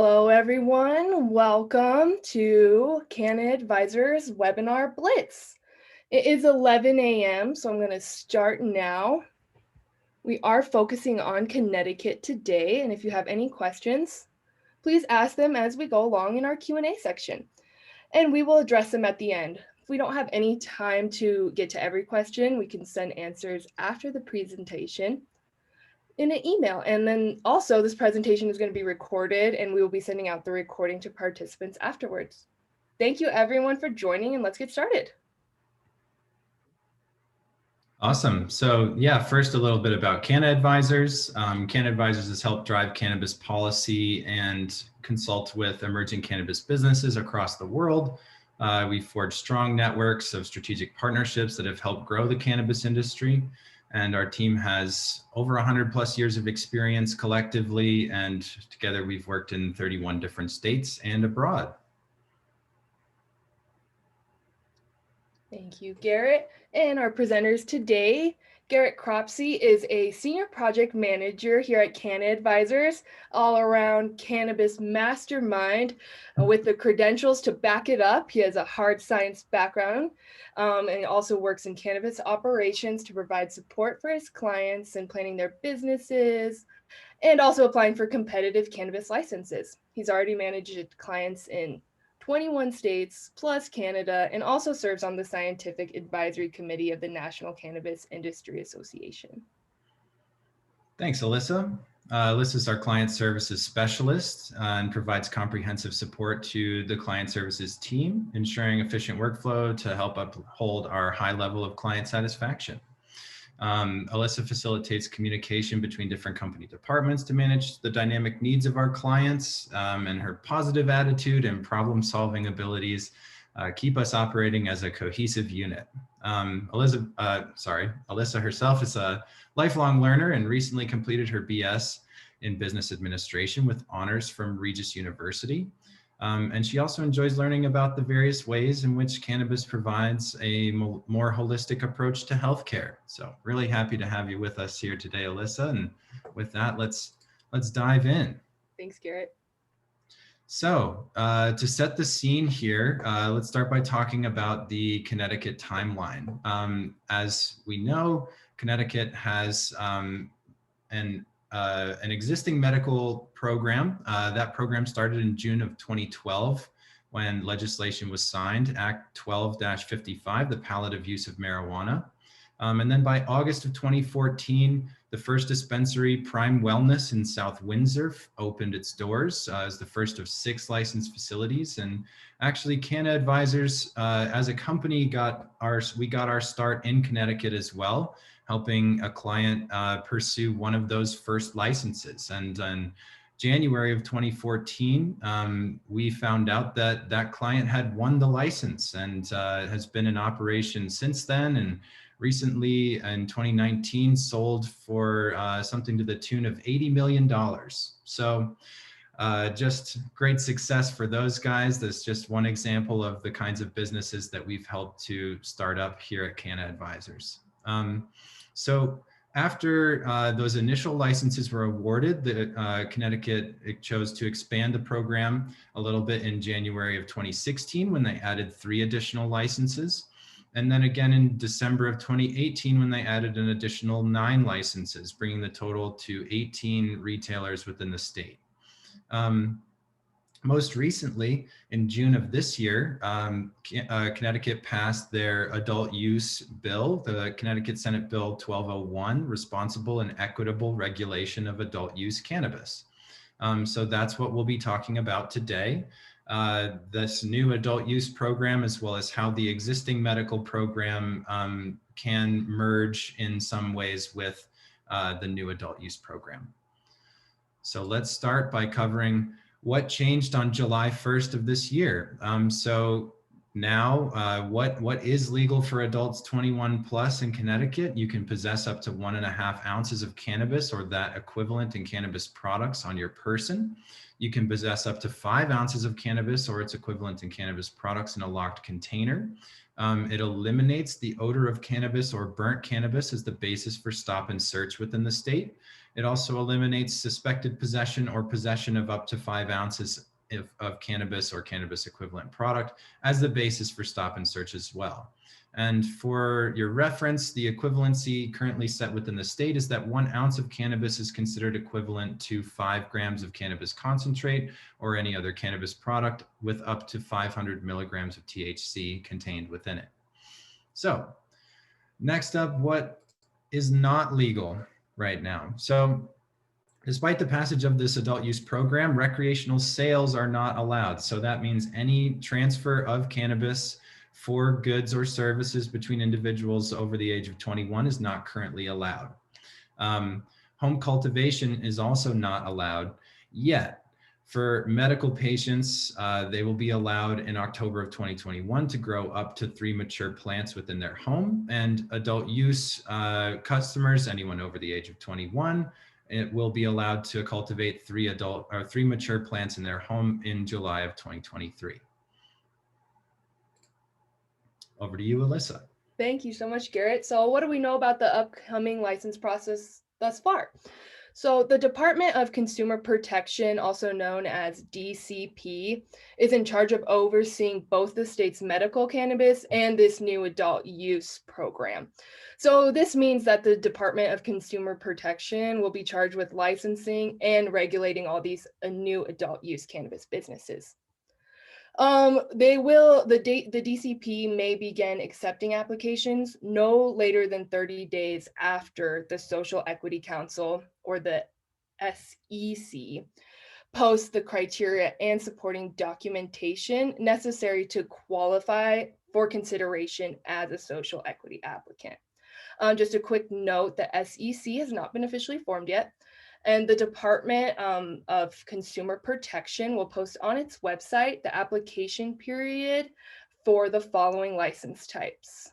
Hello, everyone. Welcome to Cannabis Advisors webinar Blitz. It is 11 a.m., so I'm going to start now. We are focusing on Connecticut today, and if you have any questions, please ask them as we go along in our Q&A section, and we will address them at the end. If we don't have any time to get to every question, we can send answers after the presentation in an email. And then also this presentation is going to be recorded and we will be sending out the recording to participants afterwards. Thank you everyone for joining, and let's get started. Awesome. So yeah, first a little bit about Cannabis Advisors. Cannabis Advisors has helped drive cannabis policy and consult with emerging cannabis businesses across the world. We've forged strong networks of strategic partnerships that have helped grow the cannabis industry. And our team has over 100 plus years of experience collectively, and together we've worked in 31 different states and abroad. Thank you, Garrett. And our presenters today, Garrett Cropsey is a senior project manager here at Cannabis Advisors, all around cannabis mastermind with the credentials to back it up. He has a hard science background and also works in cannabis operations to provide support for his clients in planning their businesses and also applying for competitive cannabis licenses. He's already managed clients in 21 states plus Canada, and also serves on the Scientific Advisory Committee of the National Cannabis Industry Association. Thanks, Alyssa. Alyssa is our client services specialist and provides comprehensive support to the client services team, ensuring efficient workflow to help uphold our high level of client satisfaction. Alyssa facilitates communication between different company departments to manage the dynamic needs of our clients, and her positive attitude and problem-solving abilities keep us operating as a cohesive unit. Alyssa herself is a lifelong learner and recently completed her BS in Business Administration with honors from Regis University. And she also enjoys learning about the various ways in which cannabis provides a more holistic approach to healthcare. So really happy to have you with us here today, Alyssa. And with that, let's dive in. Thanks, Garrett. So to set the scene here, let's start by talking about the Connecticut Timeline. As we know, Connecticut has an existing medical program. That program started in June of 2012 when legislation was signed, Act 12-55, the palliative use of marijuana. And then by August of 2014, the first dispensary, Prime Wellness in South Windsor, opened its doors as the first of 6 licensed facilities. And actually, Cannabis Advisors, as a company, we got our start in Connecticut as well, helping a client pursue one of those first licenses. And in January of 2014, we found out that that client had won the license and has been in operation since then. And recently in 2019 sold for something to the tune of $80 million. So just great success for those guys. That's just one example of the kinds of businesses that we've helped to start up here at Cannabis Advisors. So after those initial licenses were awarded, Connecticut chose to expand the program a little bit in January of 2016 when they added 3 additional licenses. And then again in December of 2018 when they added an additional 9 licenses, bringing the total to 18 retailers within the state. Most recently, in June of this year, Connecticut passed their adult use bill, the Connecticut Senate Bill 1201, Responsible and Equitable Regulation of Adult Use Cannabis. So that's what we'll be talking about today. This new adult use program, as well as how the existing medical program can merge in some ways with the new adult use program. So let's start by covering what changed on July 1st of this year. So now what is legal for adults 21 plus in Connecticut? You can possess up to 1.5 ounces of cannabis or that equivalent in cannabis products on your person. You can possess up to 5 ounces of cannabis or its equivalent in cannabis products in a locked container. It eliminates the odor of cannabis or burnt cannabis as the basis for stop and search within the state. It also eliminates suspected possession or possession of up to 5 ounces of cannabis or cannabis equivalent product as the basis for stop and search as well. And for your reference, the equivalency currently set within the state is that 1 ounce of cannabis is considered equivalent to 5 grams of cannabis concentrate or any other cannabis product with up to 500 milligrams of THC contained within it. So next up, what is not legal right now? So despite the passage of this adult use program, recreational sales are not allowed. So that means any transfer of cannabis for goods or services between individuals over the age of 21 is not currently allowed. Home cultivation is also not allowed yet. For medical patients, they will be allowed in October of 2021 to grow up to 3 mature plants within their home, and adult use customers, anyone over the age of 21, it will be allowed to cultivate 3 mature plants in their home in July of 2023. Over to you, Alyssa. Thank you so much, Garrett. So what do we know about the upcoming license process thus far? So the Department of Consumer Protection, also known as DCP, is in charge of overseeing both the state's medical cannabis and this new adult use program. So this means that the Department of Consumer Protection will be charged with licensing and regulating all these new adult use cannabis businesses. The DCP may begin accepting applications no later than 30 days after the Social Equity Council, or the SEC, posts the criteria and supporting documentation necessary to qualify for consideration as a social equity applicant. Just a quick note, the SEC has not been officially formed yet. And the Department of Consumer Protection will post on its website the application period for the following license types.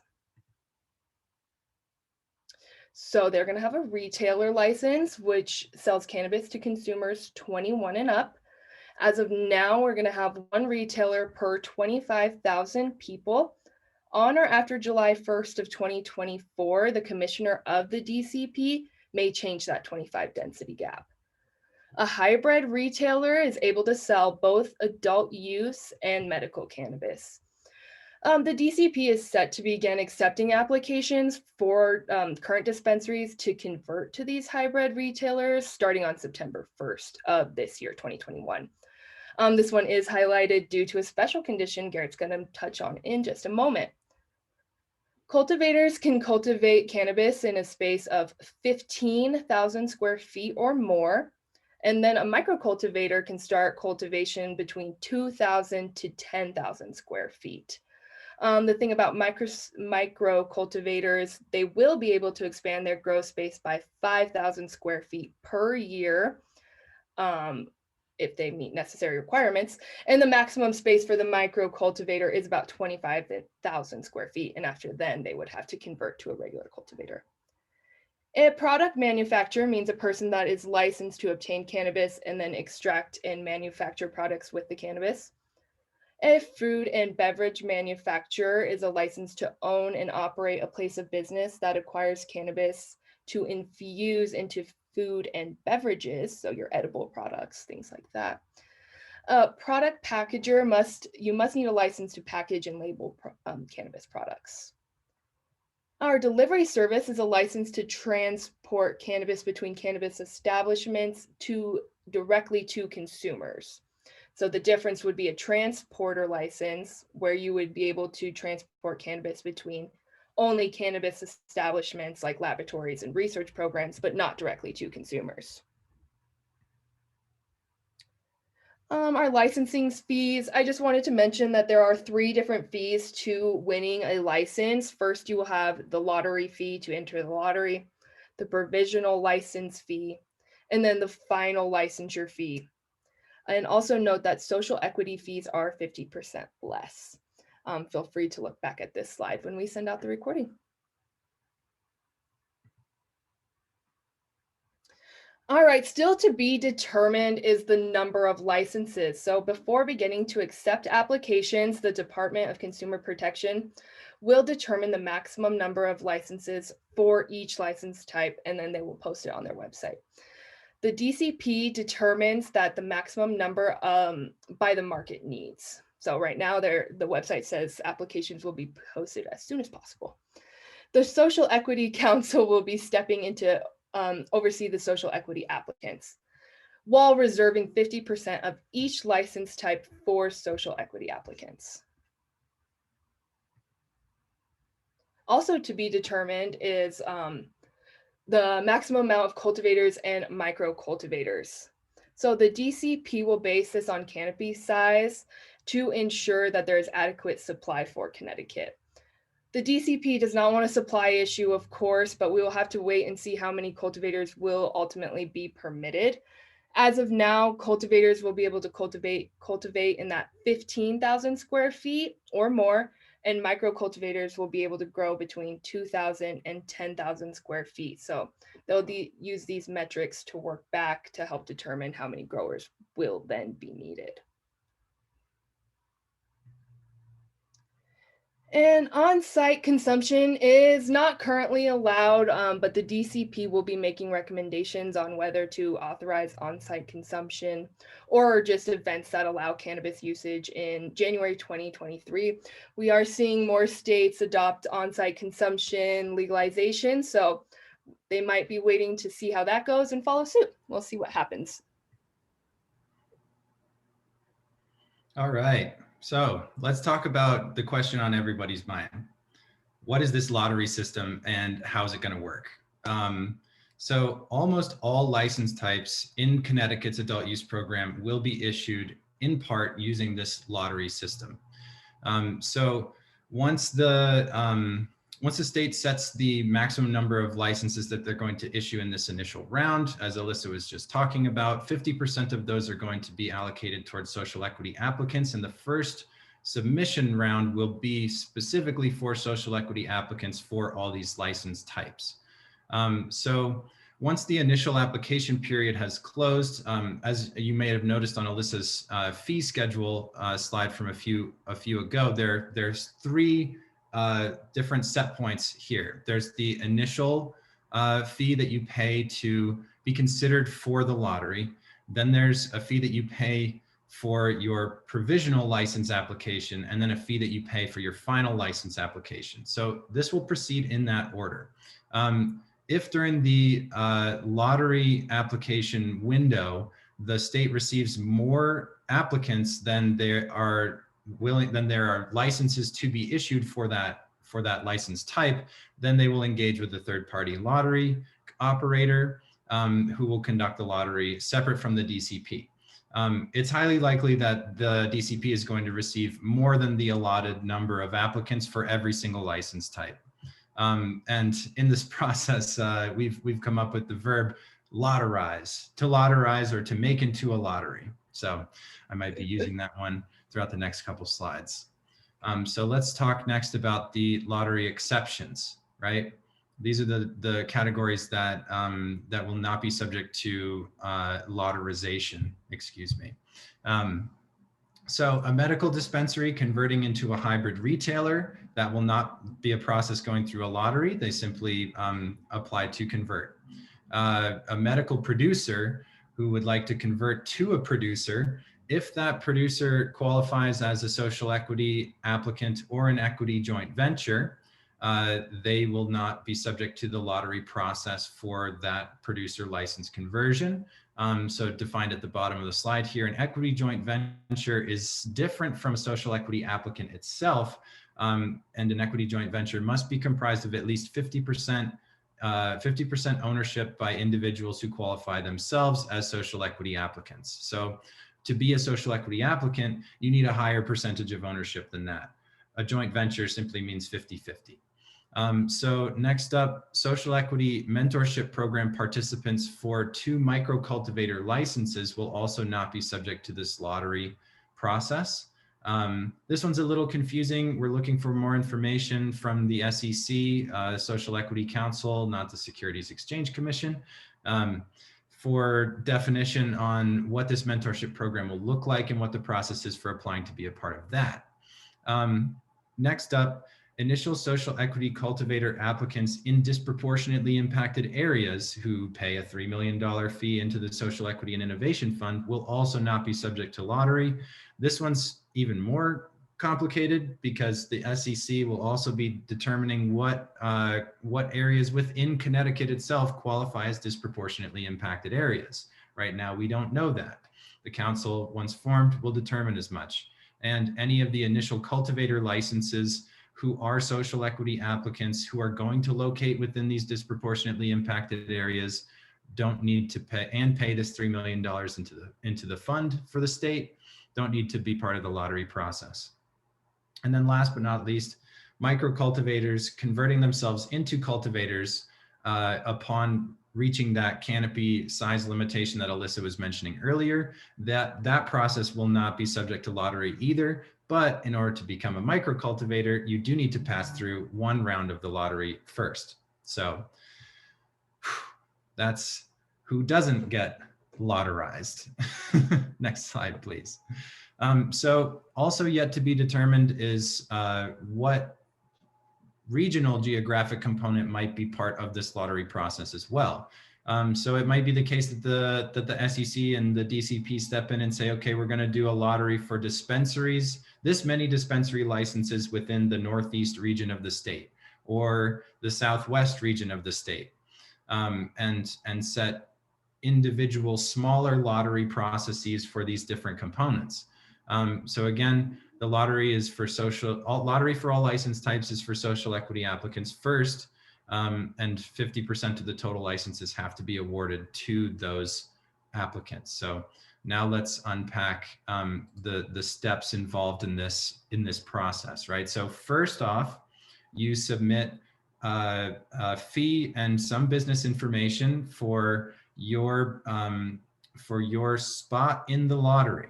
So they're going to have a retailer license, which sells cannabis to consumers 21 and up. As of now, we're going to have 1 retailer per 25,000 people. On or after July 1st of 2024, the commissioner of the DCP may change that 25 density gap. A hybrid retailer is able to sell both adult use and medical cannabis. The DCP is set to begin accepting applications for current dispensaries to convert to these hybrid retailers starting on September 1st of this year, 2021. This one is highlighted due to a special condition Garrett's going to touch on in just a moment. Cultivators can cultivate cannabis in a space of 15,000 square feet or more, and then a microcultivator can start cultivation between 2,000 to 10,000 square feet. The thing about micro cultivators, they will be able to expand their grow space by 5,000 square feet per year if they meet necessary requirements. And the maximum space for the micro cultivator is about 25,000 square feet. And after then, they would have to convert to a regular cultivator. A product manufacturer means a person that is licensed to obtain cannabis and then extract and manufacture products with the cannabis. A food and beverage manufacturer is a license to own and operate a place of business that acquires cannabis to infuse into food and beverages, so your edible products, things like that. Product packager must need a license to package and label cannabis products. Our delivery service is a license to transport cannabis between cannabis establishments directly to consumers. So the difference would be a transporter license, where you would be able to transport cannabis between only cannabis establishments like laboratories and research programs, but not directly to consumers. Our licensing fees, I just wanted to mention that there are 3 different fees to winning a license. First, you will have the lottery fee to enter the lottery, the provisional license fee, and then the final licensure fee. And also note that social equity fees are 50% less. Feel free to look back at this slide when we send out the recording. All right, still to be determined is the number of licenses. So before beginning to accept applications, the Department of Consumer Protection will determine the maximum number of licenses for each license type, and then they will post it on their website. The DCP determines that the maximum number by the market needs. So right now the website says applications will be posted as soon as possible. The Social Equity Council will be stepping in to oversee the social equity applicants, while reserving 50% of each license type for social equity applicants. Also to be determined is the maximum amount of cultivators and micro cultivators. So the DCP will base this on canopy size to ensure that there is adequate supply for Connecticut. The DCP does not want a supply issue, of course, but we will have to wait and see how many cultivators will ultimately be permitted. As of now, cultivators will be able to cultivate in that 15,000 square feet or more, and micro cultivators will be able to grow between 2,000 and 10,000 square feet. So they'll use these metrics to work back to help determine how many growers will then be needed. And on-site consumption is not currently allowed, but the DCP will be making recommendations on whether to authorize on-site consumption or just events that allow cannabis usage in January 2023. We are seeing more states adopt on-site consumption legalization, so they might be waiting to see how that goes and follow suit. We'll see what happens. All right. So let's talk about the question on everybody's mind. What is this lottery system and how is it going to work? So almost all license types in Connecticut's adult use program will be issued in part using this lottery system. So once the state sets the maximum number of licenses that they're going to issue in this initial round, as Alyssa was just talking about, 50% of those are going to be allocated towards social equity applicants. And the first submission round will be specifically for social equity applicants for all these license types. So once the initial application period has closed, as you may have noticed on Alyssa's fee schedule slide from a few ago, there's three different set points here. There's the initial fee that you pay to be considered for the lottery. Then there's a fee that you pay for your provisional license application, and then a fee that you pay for your final license application. So this will proceed in that order. If during the lottery application window, the state receives more applicants than there are licenses to be issued for that license type, then they will engage with the third-party lottery operator who will conduct the lottery separate from the DCP. It's highly likely that the DCP is going to receive more than the allotted number of applicants for every single license type. And in this process, we've come up with the verb lotterize, to lotterize or to make into a lottery. So I might be using that one throughout the next couple slides. So let's talk next about the lottery exceptions, right? These are the categories that that will not be subject to lotterization, excuse me. So a medical dispensary converting into a hybrid retailer, that will not be a process going through a lottery. They simply apply to convert. A medical producer who would like to convert to a producer, if that producer qualifies as a social equity applicant or an equity joint venture, they will not be subject to the lottery process for that producer license conversion. So defined at the bottom of the slide here, an equity joint venture is different from a social equity applicant itself. And an equity joint venture must be comprised of at least 50% ownership by individuals who qualify themselves as social equity applicants. So to be a social equity applicant, you need a higher percentage of ownership than that. A joint venture simply means 50-50. So next up, social equity mentorship program participants for 2 micro cultivator licenses will also not be subject to this lottery process. This one's a little confusing. We're looking for more information from the SEC, Social Equity Council, not the Securities Exchange Commission, for definition on what this mentorship program will look like and what the process is for applying to be a part of that. Next up, initial social equity cultivator applicants in disproportionately impacted areas who pay a $3 million fee into the Social Equity and Innovation Fund will also not be subject to lottery. This one's even more complicated because the SEC will also be determining what areas within Connecticut itself qualify as disproportionately impacted areas. Right now, we don't know that. The council, once formed, will determine as much. And any of the initial cultivator licenses who are social equity applicants who are going to locate within these disproportionately impacted areas don't need to pay this $3 million into the fund for the state, don't need to be part of the lottery process. And then last but not least, micro cultivators converting themselves into cultivators upon reaching that canopy size limitation that Alyssa was mentioning earlier, that process will not be subject to lottery either. But in order to become a micro cultivator, you do need to pass through one round of the lottery first. So that's who doesn't get lotterized. Next slide, please. So also yet to be determined is what regional geographic component might be part of this lottery process as well. So it might be the case that the SEC and the DCP step in and say, okay, we're going to do a lottery for dispensaries, this many dispensary licenses within the Northeast region of the state or the Southwest region of the state, and set individual smaller lottery processes for these different components. So again, the lottery is for lottery for all license types is for social equity applicants first, and 50% of the total licenses have to be awarded to those applicants. So now let's unpack the steps involved in this process, right? So first off, you submit a fee and some business information for your spot in the lottery.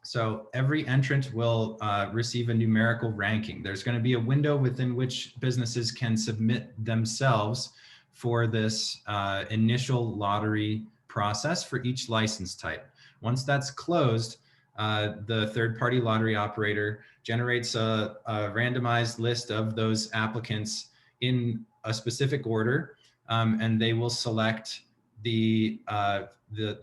So every entrant will receive a numerical ranking. There's going to be a window within which businesses can submit themselves for this initial lottery process for each license type. Once that's closed, the third-party lottery operator generates a randomized list of those applicants in a specific order, and they will select the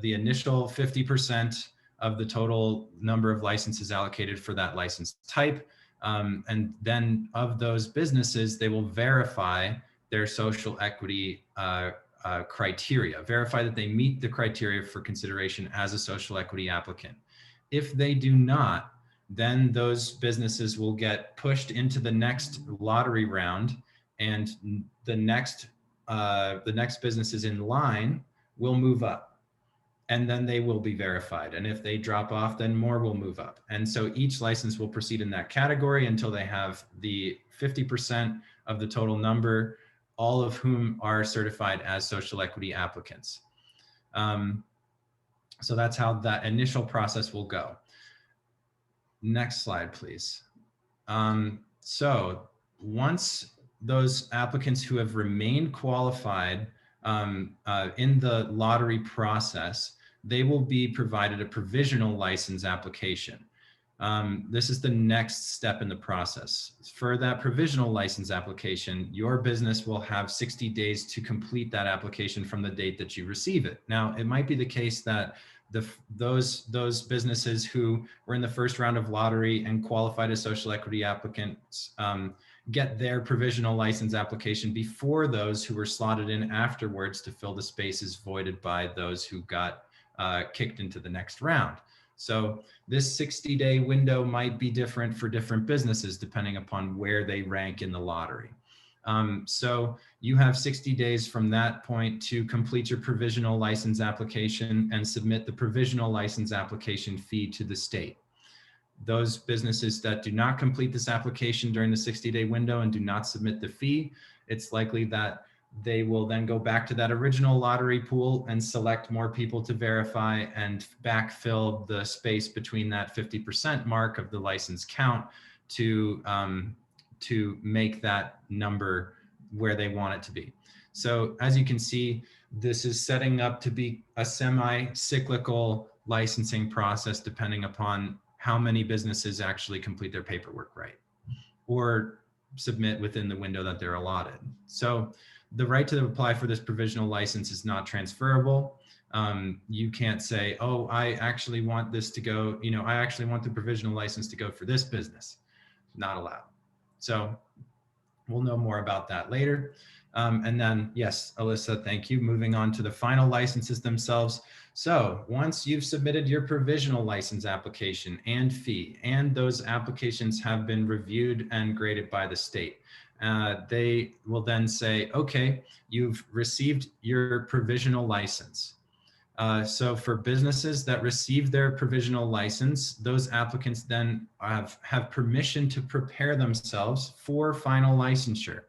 initial 50% of the total number of licenses allocated for that license type. And then of those businesses, they will verify their social equity criteria, verify that they meet the criteria for consideration as a social equity applicant. If they do not, then those businesses will get pushed into the next lottery round, and the next businesses in line will move up. And then they will be verified. And if they drop off, then more will move up. And so each license will proceed in that category until they have the 50% of the total number, all of whom are certified as social equity applicants. So that's how that initial process will go. Next slide, please. So once those applicants who have remained qualified in the lottery process, they will be provided a provisional license application. This is the next step in the process. For that provisional license application, your business will have 60 days to complete that application from the date that you receive it. Now, it might be the case that those businesses who were in the first round of lottery and qualified as social equity applicants get their provisional license application before those who were slotted in afterwards to fill the spaces voided by those who got kicked into the next round. So this 60-day window might be different for different businesses depending upon where they rank in the lottery. So you have 60 days from that point to complete your provisional license application and submit the provisional license application fee to the state. Those businesses that do not complete this application during the 60-day window and do not submit the fee, it's likely that they will then go back to that original lottery pool and select more people to verify and backfill the space between that 50% mark of the license count to make that number where they want it to be. So as you can see, this is setting up to be a semi-cyclical licensing process depending upon how many businesses actually complete their paperwork right, or submit within the window that they're allotted. So the right to apply for this provisional license is not transferable. You can't say, oh, I actually want this to go, I actually want the provisional license to go for this business. Not allowed. So we'll know more about that later. And then, yes, Alyssa, thank you. Moving on to the final licenses themselves. So once you've submitted your provisional license application and fee, and those applications have been reviewed and graded by the state, they will then say, okay, you've received your provisional license. So for businesses that receive their provisional license, those applicants then have permission to prepare themselves for final licensure.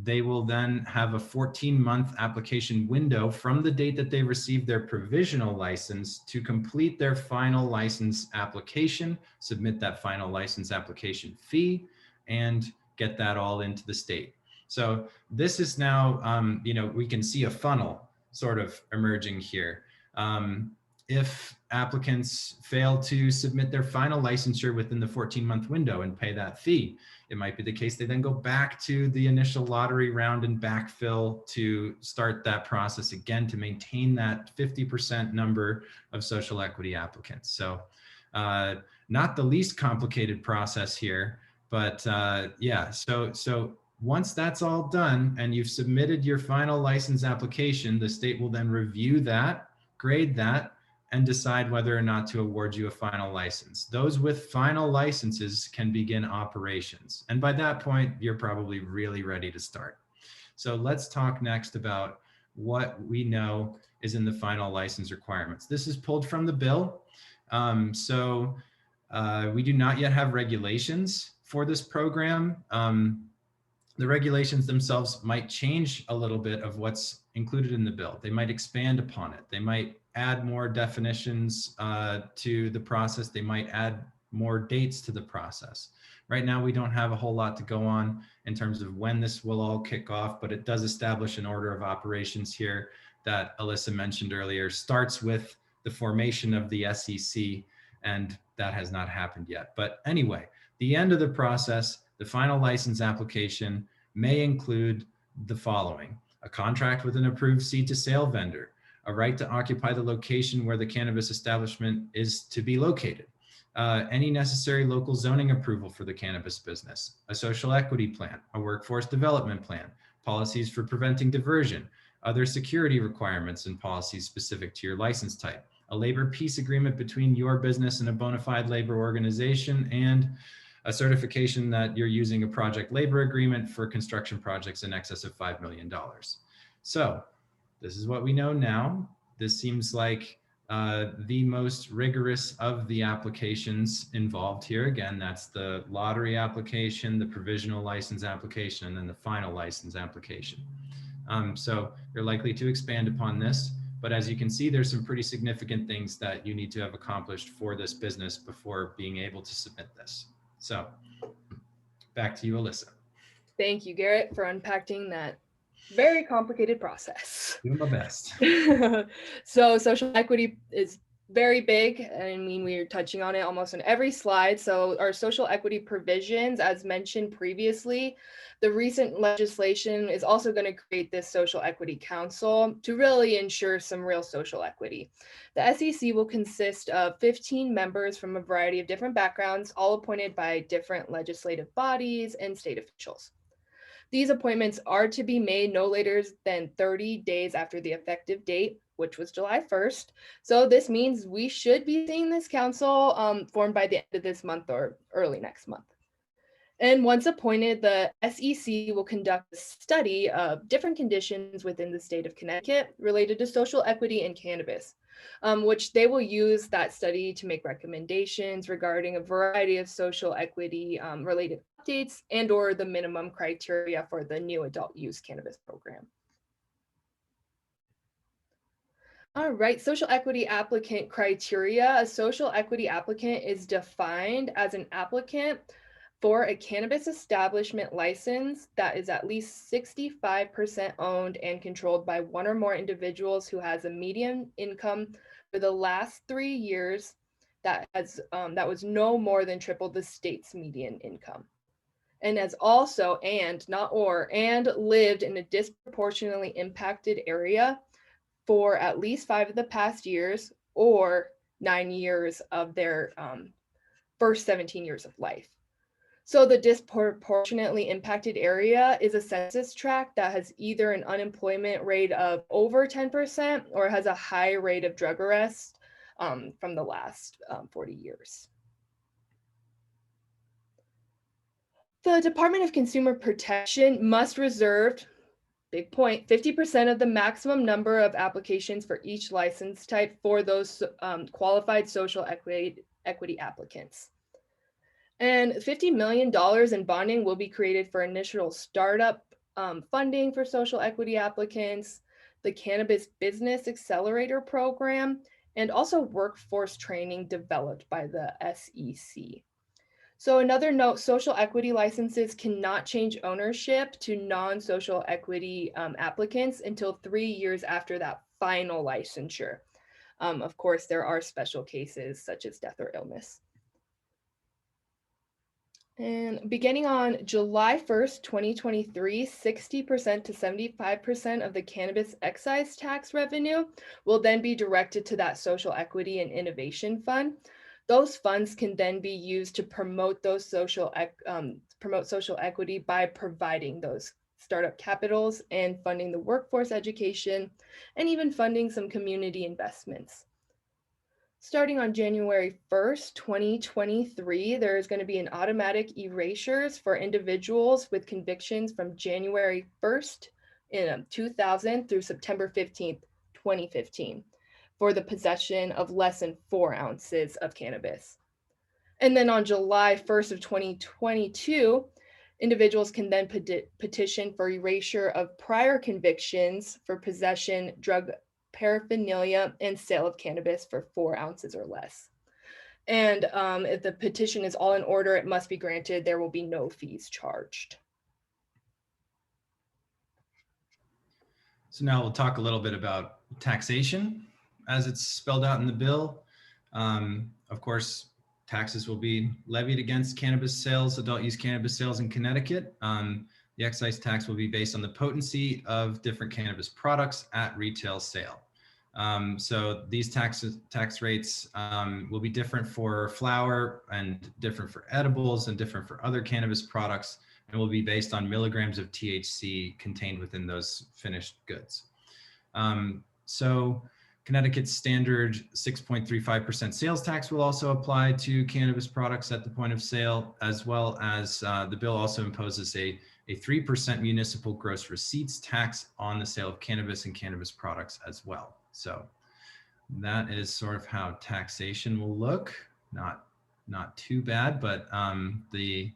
They will then have a 14-month application window from the date that they received their provisional license to complete their final license application, submit that final license application fee, and get that all into the state. So this is now, we can see a funnel sort of emerging here. If applicants fail to submit their final licensure within the 14-month window and pay that fee, it might be the case they then go back to the initial lottery round and backfill to start that process again to maintain that 50% number of social equity applicants. So not the least complicated process here, but yeah, so once that's all done and you've submitted your final license application, the state will then review that, grade that, and decide whether or not to award you a final license. Those with final licenses can begin operations. And by that point, you're probably really ready to start. So let's talk next about what we know is in the final license requirements. This is pulled from the bill. We do not yet have regulations for this program. The regulations themselves might change a little bit of what's included in the bill. They might expand upon it. They might add more definitions to the process. They might add more dates to the process. Right now, we don't have a whole lot to go on in terms of when this will all kick off, but it does establish an order of operations here that Alyssa mentioned earlier, starts with the formation of the SEC, and that has not happened yet. But anyway, the end of the process, the final license application may include the following: a contract with an approved seed to sale vendor, a right to occupy the location where the cannabis establishment is to be located, any necessary local zoning approval for the cannabis business, a social equity plan, a workforce development plan, policies for preventing diversion, other security requirements and policies specific to your license type, a labor peace agreement between your business and a bona fide labor organization, and a certification that you're using a project labor agreement for construction projects in excess of $5 million. So this is what we know now. This seems like the most rigorous of the applications involved here. Again, that's the lottery application, the provisional license application, and then the final license application. So they're likely to expand upon this. But as you can see, there's some pretty significant things that you need to have accomplished for this business before being able to submit this. So back to you, Alyssa. Thank you, Garrett, for unpacking that very complicated process. Doing my best. So social equity is very big. I mean, we're touching on it almost on every slide. So our social equity provisions, as mentioned previously, the recent legislation is also going to create this social equity council to really ensure some real social equity. The SEC will consist of 15 members from a variety of different backgrounds, all appointed by different legislative bodies and state officials. These appointments are to be made no later than 30 days after the effective date, which was July 1st. So this means we should be seeing this council formed by the end of this month or early next month. And once appointed, the SEC will conduct a study of different conditions within the state of Connecticut related to social equity and cannabis, which they will use that study to make recommendations regarding a variety of social equity related updates and or the minimum criteria for the new adult use cannabis program. All right, social equity applicant criteria. A social equity applicant is defined as an applicant for a cannabis establishment license that is at least 65% owned and controlled by one or more individuals who has a median income for the last 3 years that was no more than triple the state's median income. and has also, and not or, and lived in a disproportionately impacted area for at least 5 of the past years or 9 years of their first 17 years of life. So the disproportionately impacted area is a census tract that has either an unemployment rate of over 10% or has a high rate of drug arrest from the last 40 years. The Department of Consumer Protection must reserve, big point, 50% of the maximum number of applications for each license type for those qualified social equity applicants. And $50 million in bonding will be created for initial startup funding for social equity applicants, the Cannabis Business Accelerator Program, and also workforce training developed by the SEC. So another note, social equity licenses cannot change ownership to non-social equity applicants until 3 years after that final licensure. Of course, there are special cases such as death or illness. And beginning on July 1st, 2023, 60% to 75% of the cannabis excise tax revenue will then be directed to that social equity and innovation fund. Those funds can then be used to promote those social equity by providing those startup capitals and funding the workforce education and even funding some community investments. Starting on January 1st, 2023, there is going to be an automatic erasures for individuals with convictions from January 1st in 2000 through September 15th, 2015 for the possession of less than 4 ounces of cannabis. And then on July 1st of 2022, individuals can then petition for erasure of prior convictions for possession, drug paraphernalia, and sale of cannabis for 4 ounces or less. And if the petition is all in order, it must be granted. There will be no fees charged. So now we'll talk a little bit about taxation as it's spelled out in the bill. Of course, taxes will be levied against cannabis sales, adult use cannabis sales in Connecticut. The excise tax will be based on the potency of different cannabis products at retail sale. So these tax rates will be different for flower and different for edibles and different for other cannabis products, and will be based on milligrams of THC contained within those finished goods. So Connecticut's standard 6.35% sales tax will also apply to cannabis products at the point of sale, as well as the bill also imposes a 3% municipal gross receipts tax on the sale of cannabis and cannabis products as well. So that is sort of how taxation will look. Not too bad, but the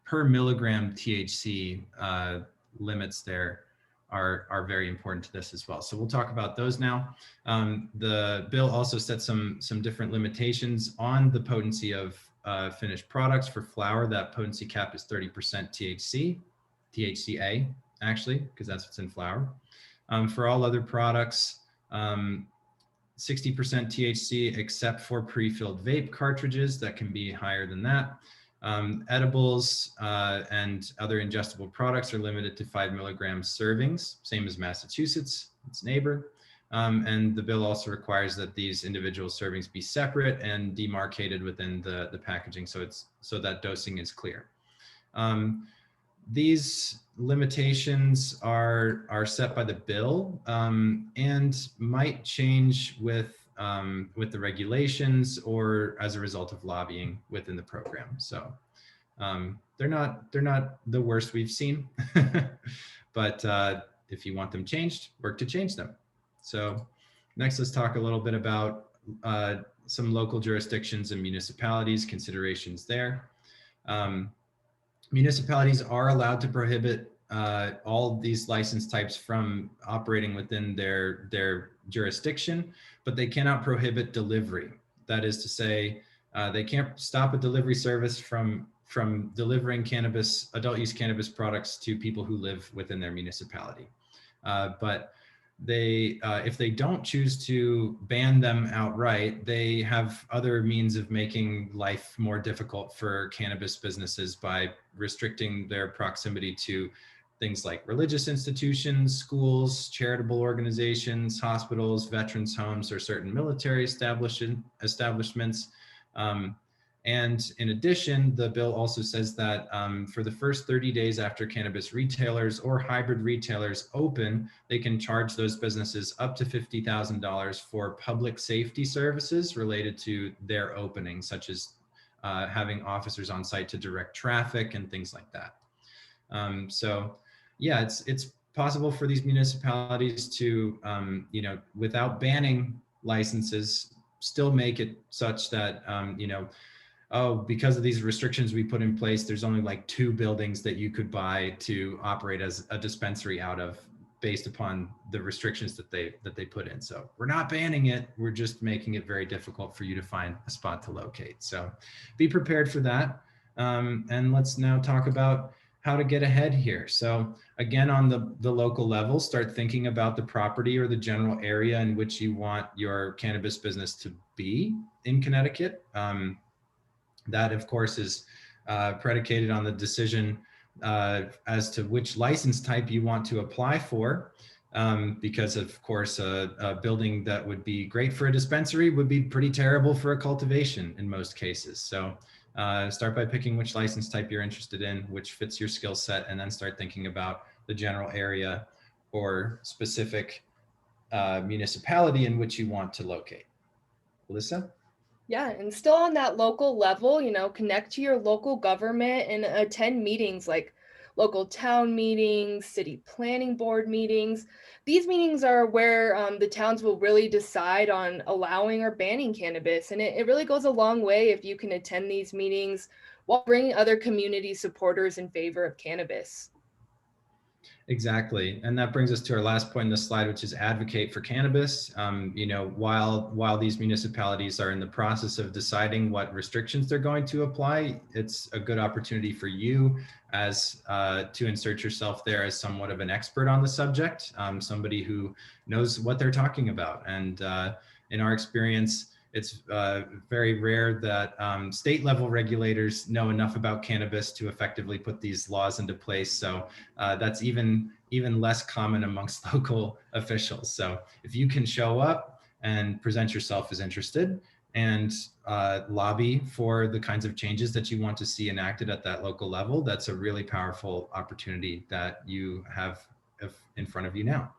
per milligram THC limits there are very important to this as well. So we'll talk about those now. The bill also sets some different limitations on the potency of finished products. For flower, that potency cap is 30% THCA actually, because that's what's in flower. For all other products, 60% THC except for pre-filled vape cartridges that can be higher than that. Edibles and other ingestible products are limited to 5 milligrams servings, same as Massachusetts, its neighbor. And the bill also requires that these individual servings be separate and demarcated within the packaging, so that dosing is clear. These limitations are set by the bill and might change with the regulations or as a result of lobbying within the program. So they're not the worst we've seen, but if you want them changed, work to change them. So next, let's talk a little bit about some local jurisdictions and municipalities, considerations there. Municipalities are allowed to prohibit all these license types from operating within their jurisdiction, but they cannot prohibit delivery. That is to say, they can't stop a delivery service from delivering adult use cannabis products to people who live within their municipality. But if they don't choose to ban them outright, they have other means of making life more difficult for cannabis businesses by restricting their proximity to things like religious institutions, schools, charitable organizations, hospitals, veterans homes, or certain military establishments. Um, and in addition, the bill also says that for the first 30 days after cannabis retailers or hybrid retailers open, they can charge those businesses up to $50,000 for public safety services related to their opening, such as having officers on site to direct traffic and things like that. So yeah, it's possible for these municipalities to, without banning licenses, still make it such that, oh, because of these restrictions we put in place, there's only like 2 buildings that you could buy to operate as a dispensary out of, based upon the restrictions that they put in. So we're not banning it, we're just making it very difficult for you to find a spot to locate. So be prepared for that. And let's now talk about how to get ahead here. So again, on the local level, start thinking about the property or the general area in which you want your cannabis business to be in Connecticut. That, of course, is predicated on the decision as to which license type you want to apply for. Because, of course, a building that would be great for a dispensary would be pretty terrible for a cultivation in most cases. So start by picking which license type you're interested in, which fits your skill set, and then start thinking about the general area or specific municipality in which you want to locate. Alyssa? Yeah, and still on that local level, connect to your local government and attend meetings like local town meetings, city planning board meetings. These meetings are where the towns will really decide on allowing or banning cannabis. And it really goes a long way if you can attend these meetings while bringing other community supporters in favor of cannabis. Exactly, and that brings us to our last point in the slide, which is advocate for cannabis. While these municipalities are in the process of deciding what restrictions they're going to apply, it's a good opportunity for you as to insert yourself there as somewhat of an expert on the subject, somebody who knows what they're talking about. And in our experience, it's very rare that state level regulators know enough about cannabis to effectively put these laws into place. So that's even less common amongst local officials. So if you can show up and present yourself as interested and lobby for the kinds of changes that you want to see enacted at that local level, that's a really powerful opportunity that you have in front of you now.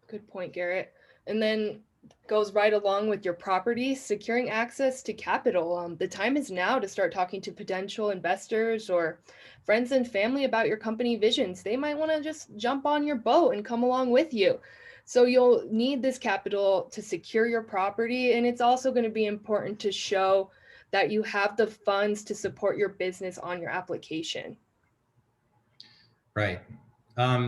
Good point, Garrett. And then goes right along with your property, securing access to capital. The time is now to start talking to potential investors or friends and family about your company visions. They might want to just jump on your boat and come along with you. So you'll need this capital to secure your property. And it's also going to be important to show that you have the funds to support your business on your application. Right.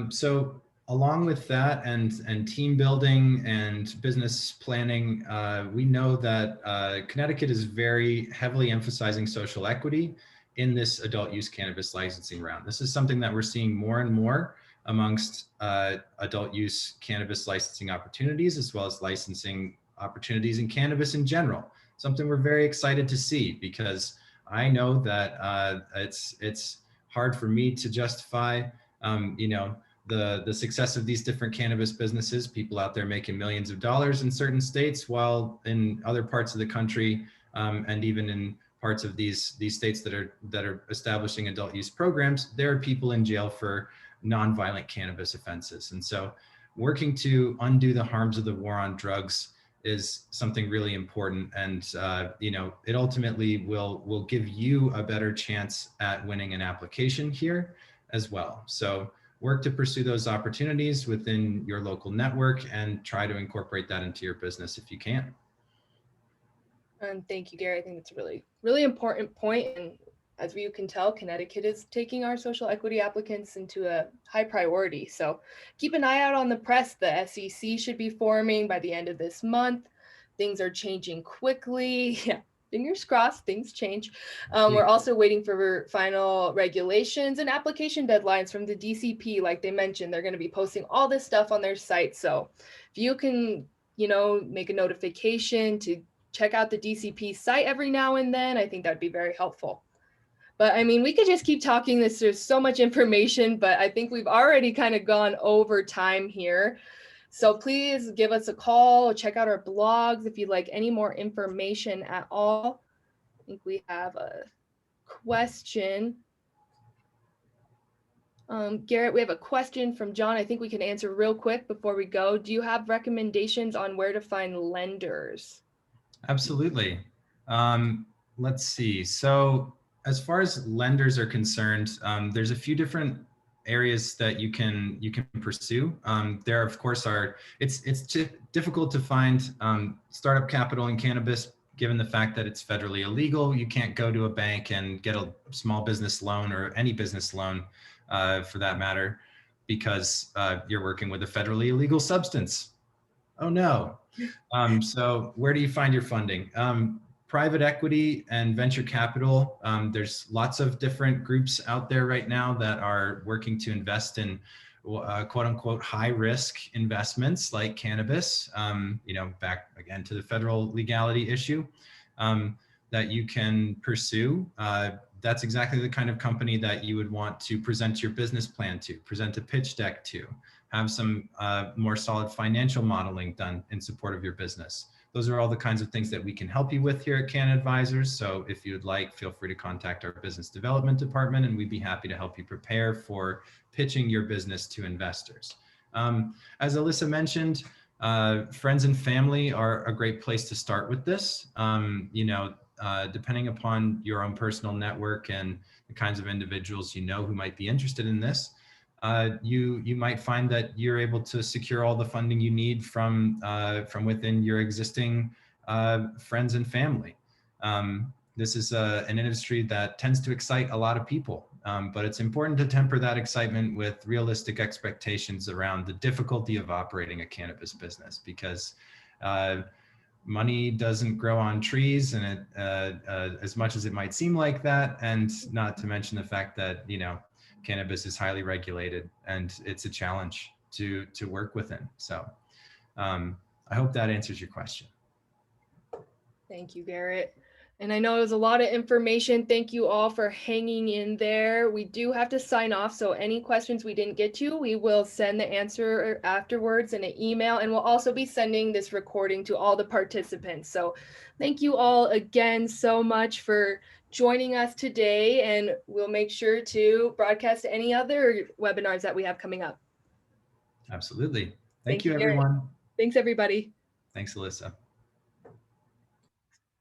So along with that and team building and business planning, we know that Connecticut is very heavily emphasizing social equity in this adult use cannabis licensing round. This is something that we're seeing more and more amongst adult use cannabis licensing opportunities, as well as licensing opportunities in cannabis in general. Something we're very excited to see, because I know that it's hard for me to justify the success of these different cannabis businesses, people out there making millions of dollars in certain states, while in other parts of the country, and even in parts of these states that are establishing adult use programs, there are people in jail for nonviolent cannabis offenses. And so working to undo the harms of the war on drugs is something really important. And it ultimately will give you a better chance at winning an application here as well. So work to pursue those opportunities within your local network and try to incorporate that into your business if you can. And thank you, Gary. I think it's a really, really important point. And as you can tell, Connecticut is taking our social equity applicants into a high priority. So keep an eye out on the press. The SEC should be forming by the end of this month. Things are changing quickly. Yeah. fingers crossed, things change. Indeed. We're also waiting for final regulations and application deadlines from the DCP. Like they mentioned, they're going to be posting all this stuff on their site. So if you can, make a notification to check out the DCP site every now and then, I think that'd be very helpful. But I mean, we could just keep talking this. There's so much information, but I think we've already kind of gone over time here. So please give us a call or check out our blogs if you'd like any more information at all. I think we have a question. Garrett, we have a question from John. I think we can answer real quick before we go. Do you have recommendations on where to find lenders? Absolutely. Let's see. So as far as lenders are concerned, there's a few different areas that you can pursue. There, of course, it's difficult to find startup capital in cannabis, given the fact that it's federally illegal. You can't go to a bank and get a small business loan or any business loan for that matter, because you're working with a federally illegal substance. Oh no. So where do you find your funding? Private equity and venture capital. There's lots of different groups out there right now that are working to invest in quote unquote high risk investments like cannabis, back again to the federal legality issue that you can pursue. That's exactly the kind of company that you would want to present your business plan to, present a pitch deck to, have some more solid financial modeling done in support of your business. Those are all the kinds of things that we can help you with here at Can Advisors. So if you'd like, feel free to contact our business development department, and we'd be happy to help you prepare for pitching your business to investors. As Alyssa mentioned, friends and family are a great place to start with this. Depending upon your own personal network and the kinds of individuals who might be interested in this, you might find that you're able to secure all the funding you need from within your existing friends and family. This is an industry that tends to excite a lot of people, but it's important to temper that excitement with realistic expectations around the difficulty of operating a cannabis business, because money doesn't grow on trees, and it, as much as it might seem like that, and not to mention the fact that cannabis is highly regulated and it's a challenge to work within. So I hope that answers your question. Thank you, Garrett. And I know it was a lot of information. Thank you all for hanging in there. We do have to sign off. So any questions we didn't get to, we will send the answer afterwards in an email. And we'll also be sending this recording to all the participants. So thank you all again so much for joining us today. And we'll make sure to broadcast any other webinars that we have coming up. Absolutely. Thank you, everyone. Thanks, everybody. Thanks, Alyssa.